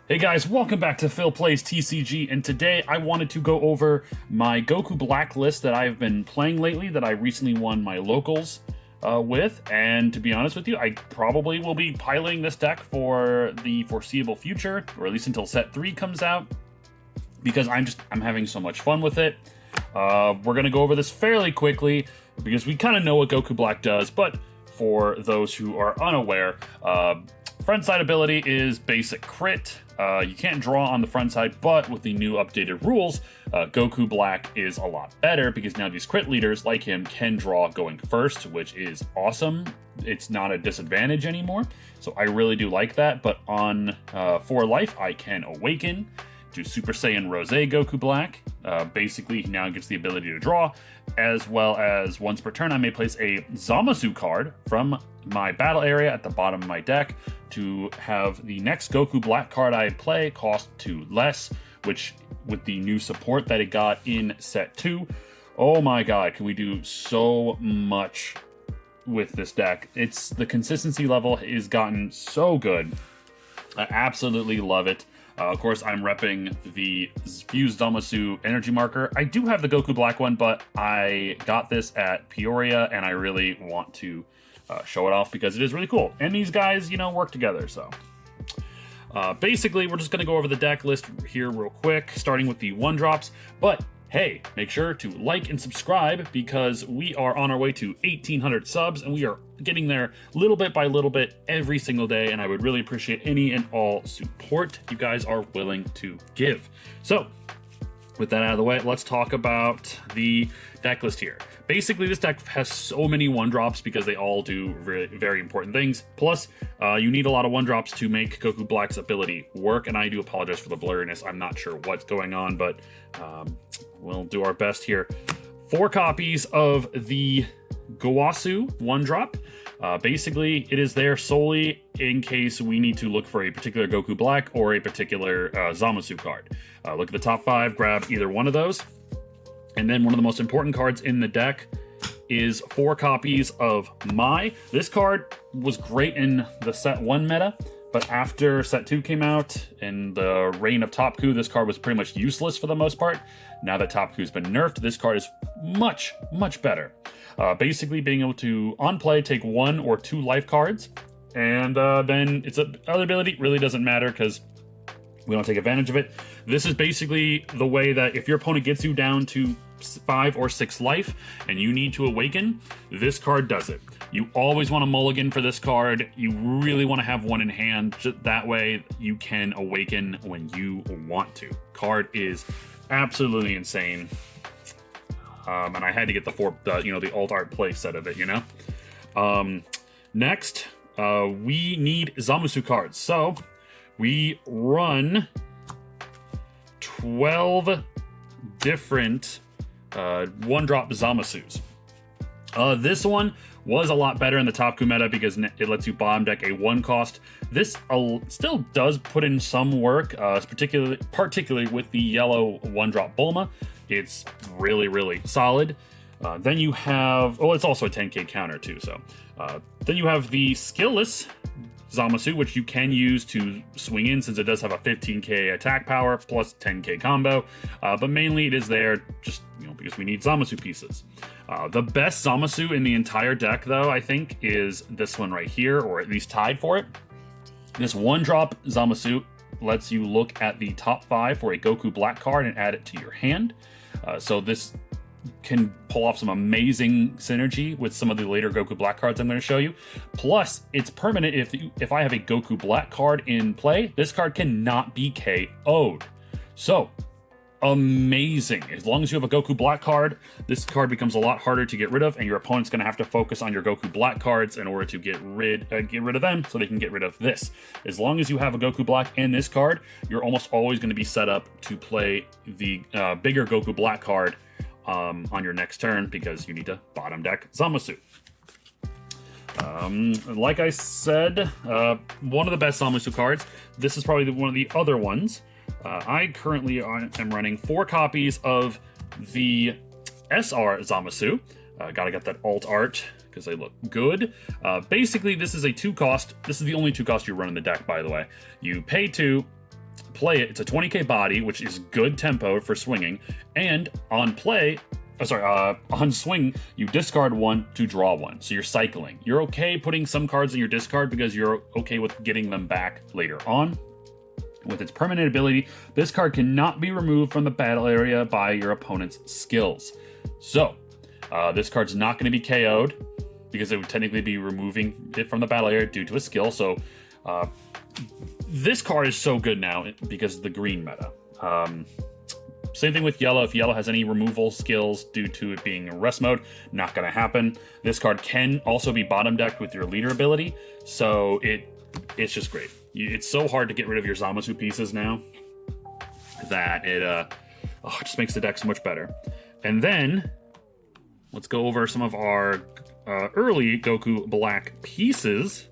Hey guys, welcome back to Phil Plays TCG, and today I wanted to go over my Goku Black list that I've been playing lately that I recently won my locals with, and to be honest with you, I probably will be piloting this deck for the foreseeable future, or at least until set 3 comes out, because I'm having so much fun with it. We're going to go over this fairly quickly, because we kind of know what Goku Black does, but for those who are unaware, front side ability is basic crit. You can't draw on the front side, but with the new updated rules, Goku Black is a lot better because now these crit leaders like him can draw going first, which is awesome. It's not a disadvantage anymore, so I really do like that. But on 4 life, I can awaken to Super Saiyan Rose Goku Black. Basically, he now gets the ability to draw, as well as once per turn, I may place a Zamasu card from my battle area at the bottom of my deck to have the next Goku Black card I play cost 2 less, which with the new support that it got in set 2, oh my god, can we do so much with this deck. The consistency level has gotten so good. I absolutely love it. Of course, I'm repping the Fused Zamasu Energy Marker. I do have the Goku Black one, but I got this at Peoria, and I really want to show it off because it is really cool. And these guys, work together, so. Basically, we're just going to go over the deck list here real quick, starting with the 1-drops. But hey, make sure to like and subscribe because we are on our way to 1,800 subs, and we are getting there little bit by little bit every single day, and I would really appreciate any and all support you guys are willing to give. So, with that out of the way, let's talk about the deck list here. Basically, this deck has so many 1-drops because they all do very, very important things. Plus, you need a lot of 1-drops to make Goku Black's ability work, and I do apologize for the blurriness. I'm not sure what's going on, but we'll do our best here. 4 copies of the Gowasu 1-drop. Basically, it is there solely in case we need to look for a particular Goku Black or a particular Zamasu card. Look at the top 5, grab either one of those. And then one of the most important cards in the deck is 4 copies of Mai. This card was great in the set 1 meta, but after set 2 came out and the reign of Topku, this card was pretty much useless for the most part. Now that Topku's been nerfed, this card is much, much better. Basically being able to, on play, take 1 or 2 life cards, and then its other ability really doesn't matter because we don't take advantage of it. This is basically the way that if your opponent gets you down to 5 or 6 life and you need to awaken, this card does it. You always want to mulligan for this card. You really want to have one in hand. That way you can awaken when you want to. Card is absolutely insane. And I had to get the alt art play set of it, Next, we need Zamasu cards. So we run 12 different 1-drop Zamasus. This one was a lot better in the Topku meta because it lets you bottom deck a 1-cost. This still does put in some work, particularly with the yellow 1-drop Bulma. It's really, really solid. Then you have, it's also a 10k counter too, so. Then you have the skillless Zamasu, which you can use to swing in since it does have a 15k attack power plus 10k combo, but mainly it is there just because we need Zamasu pieces. The best Zamasu in the entire deck, though, I think, is this one right here, or at least tied for it. This 1-drop Zamasu lets you look at the top 5 for a Goku Black card and add it to your hand. So this can pull off some amazing synergy with some of the later Goku Black cards I'm going to show you. Plus, it's permanent. If I have a Goku Black card in play, this card cannot be KO'd. So, amazing. As long as you have a Goku Black card, this card becomes a lot harder to get rid of, and your opponent's going to have to focus on your Goku Black cards in order to get rid of them so they can get rid of this. As long as you have a Goku Black and this card, you're almost always going to be set up to play the bigger Goku Black card on your next turn because you need to bottom deck Zamasu. Like I said, one of the best Zamasu cards. This is probably one of the other ones. I currently am running 4 copies of the SR Zamasu. Gotta get that alt art because they look good. Basically, this is a 2-cost. This is the only 2-cost you run in the deck, by the way. You pay 2, play it, it's a 20k body, which is good tempo for swinging, and on play, on swing, you discard one to draw one, so you're cycling. You're okay putting some cards in your discard because you're okay with getting them back later on. With its permanent ability, this card cannot be removed from the battle area by your opponent's skills. So, this card's not going to be KO'd, because it would technically be removing it from the battle area due to a skill. So, this card is so good now because of the green meta. Same thing with yellow. If yellow has any removal skills due to it being in rest mode, not going to happen. This card can also be bottom decked with your leader ability, so it's just great. It's so hard to get rid of your Zamasu pieces now that it just makes the deck so much better. And then, let's go over some of our early Goku Black pieces.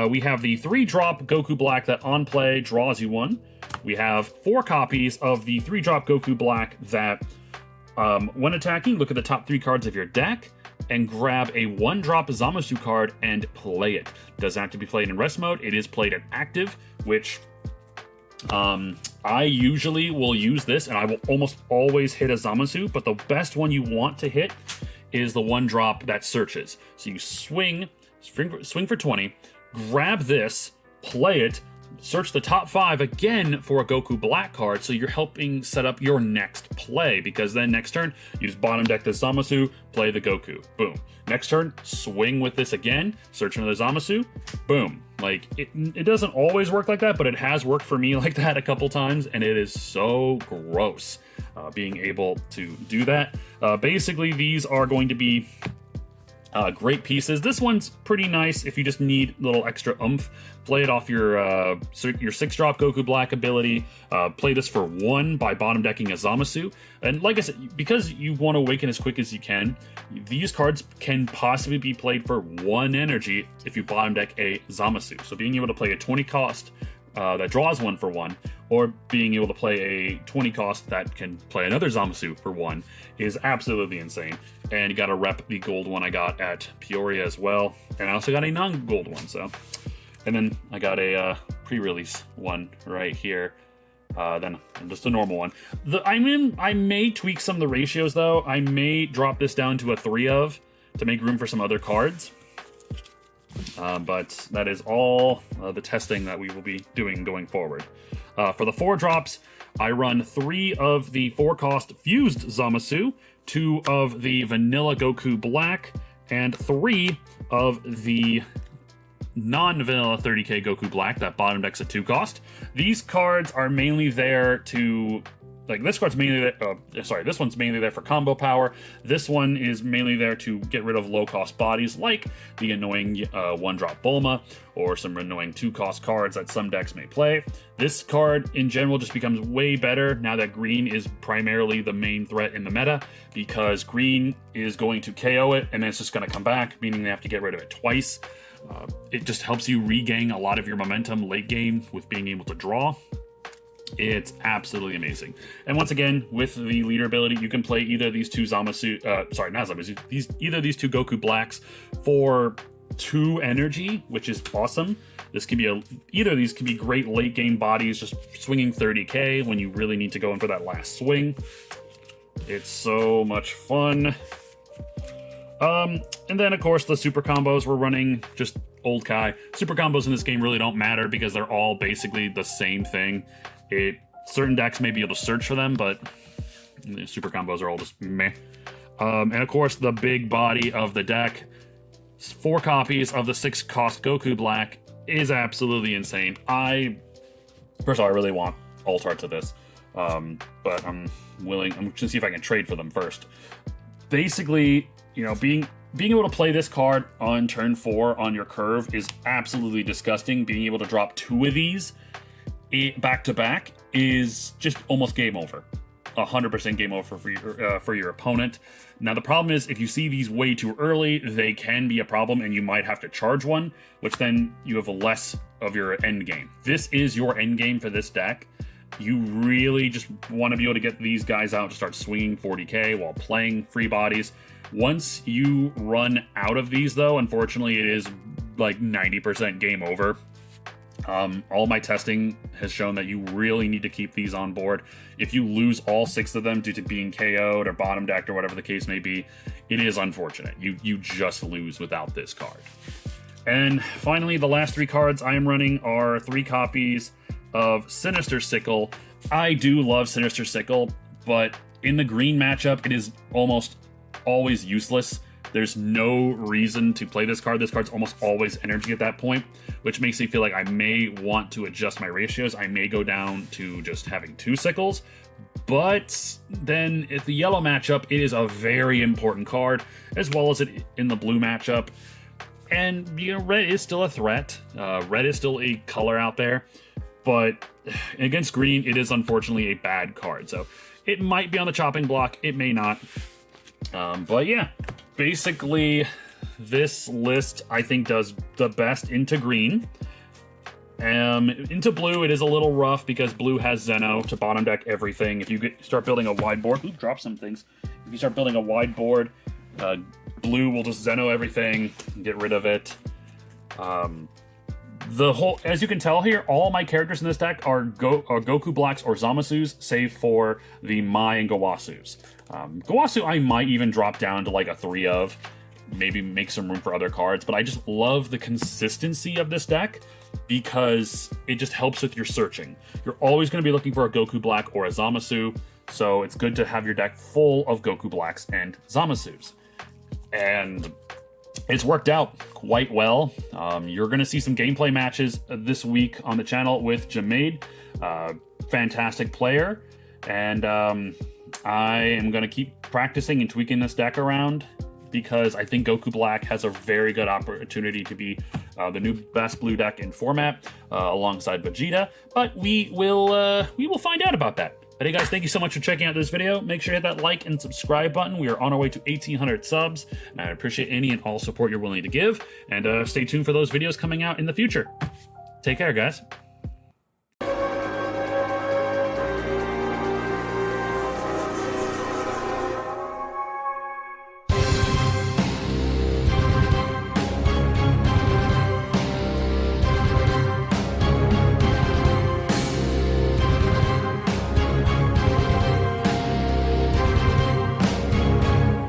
We have the 3-drop Goku Black that on play draws you one. We have 4 copies of the 3-drop Goku Black that, when attacking, look at the top 3 cards of your deck and grab a 1-drop Zamasu card and play it. Doesn't have to be played in rest mode. It is played at active, which I usually will use this, and I will almost always hit a Zamasu, but the best one you want to hit is the 1-drop that searches. So you swing for 20, grab this, play it, search the top 5 again for a Goku Black card, so you're helping set up your next play, because then next turn, you just bottom deck the Zamasu, play the Goku, boom. Next turn, swing with this again, search another Zamasu, boom. Like, it doesn't always work like that, but it has worked for me like that a couple times, and it is so gross being able to do that. Basically, these are going to be great pieces. This one's pretty nice if you just need a little extra oomph. Play it off your 6-drop Goku Black ability. Play this for 1 by bottom decking a Zamasu. And like I said, because you want to awaken as quick as you can, these cards can possibly be played for 1 energy if you bottom deck a Zamasu. So being able to play a 20 cost that draws 1 for 1, or being able to play a 20 cost that can play another Zamasu for 1 is absolutely insane. And you gotta rep the gold one I got at Peoria as well. And I also got a non-gold one, so. And then I got a pre-release one right here. Then just a normal one. I may tweak some of the ratios though. I may drop this down to a 3 of to make room for some other cards. But that is all the testing that we will be doing going forward. For the 4 drops, I run 3 of the 4-cost fused Zamasu, 2 of the vanilla Goku Black, and 3 of the non-vanilla 30k Goku Black that bottom decks a 2-cost. These cards are mainly there to... this card's mainly there, this one's mainly there for combo power. This one is mainly there to get rid of low-cost bodies, like the annoying 1-drop Bulma, or some annoying 2-cost cards that some decks may play. This card, in general, just becomes way better now that green is primarily the main threat in the meta, because green is going to KO it, and then it's just going to come back, meaning they have to get rid of it twice. It just helps you regain a lot of your momentum late game with being able to draw. It's absolutely amazing. And once again, with the leader ability, you can play either of these 2 Zamasu, either of these 2 Goku Blacks for 2 energy, which is awesome. This can be either of these can be great late game bodies, just swinging 30k when you really need to go in for that last swing. It's so much fun. And then of course the super combos we're running, just old Kai. Super combos in this game really don't matter because they're all basically the same thing. Certain decks may be able to search for them, but the super combos are all just meh. And of course the big body of the deck, 4 copies of the 6-cost Goku Black, is absolutely insane. First of all, I really want alt art to this, but I'm going to see if I can trade for them first. Basically, you know, being able to play this card on turn 4 on your curve is absolutely disgusting. Being able to drop 2 of these back to back is just almost game over. 100% game over for your opponent. Now the problem is, if you see these way too early, they can be a problem, and you might have to charge one, which then you have less of your end game. This is your end game for this deck. You really just want to be able to get these guys out to start swinging 40k while playing free bodies. Once you run out of these, though, unfortunately, it is like 90% game over. All my testing has shown that you really need to keep these on board. If you lose all 6 of them due to being KO'd or bottom decked or whatever the case may be, it is unfortunate. You just lose without this card. And finally, the last 3 cards I am running are 3 copies of Sinister Sickle. I do love Sinister Sickle, but in the green matchup, it is almost always useless. There's no reason to play this card. This card's almost always energy at that point, which makes me feel like I may want to adjust my ratios. I may go down to just having 2 sickles, but then at the yellow matchup, it is a very important card, as well as it in the blue matchup. And, you know, red is still a threat. Red is still a color out there, but against green, it is unfortunately a bad card. So it might be on the chopping block, it may not. But yeah, basically this list I think does the best into green. Into blue, it is a little rough because blue has Zeno to bottom deck everything. If you start building a wide board, drop some things. If you start building a wide board, blue will just Zeno everything, get rid of it. As you can tell here, all my characters in this deck are Goku Blacks or Zamasus, save for the Mai and Gowasus. Gowasu I might even drop down to like a 3 of, maybe make some room for other cards, but I just love the consistency of this deck because it just helps with your searching. You're always going to be looking for a Goku Black or a Zamasu, so it's good to have your deck full of Goku Blacks and Zamasus. And it's worked out quite well. You're going to see some gameplay matches this week on the channel with Jamaid, fantastic player, and I am going to keep practicing and tweaking this deck around because I think Goku Black has a very good opportunity to be the new best blue deck in format alongside Vegeta, but we will find out about that. But hey guys, thank you so much for checking out this video. Make sure to hit that like and subscribe button. We are on our way to 1,800 subs, and I appreciate any and all support you're willing to give. And stay tuned for those videos coming out in the future. Take care, guys.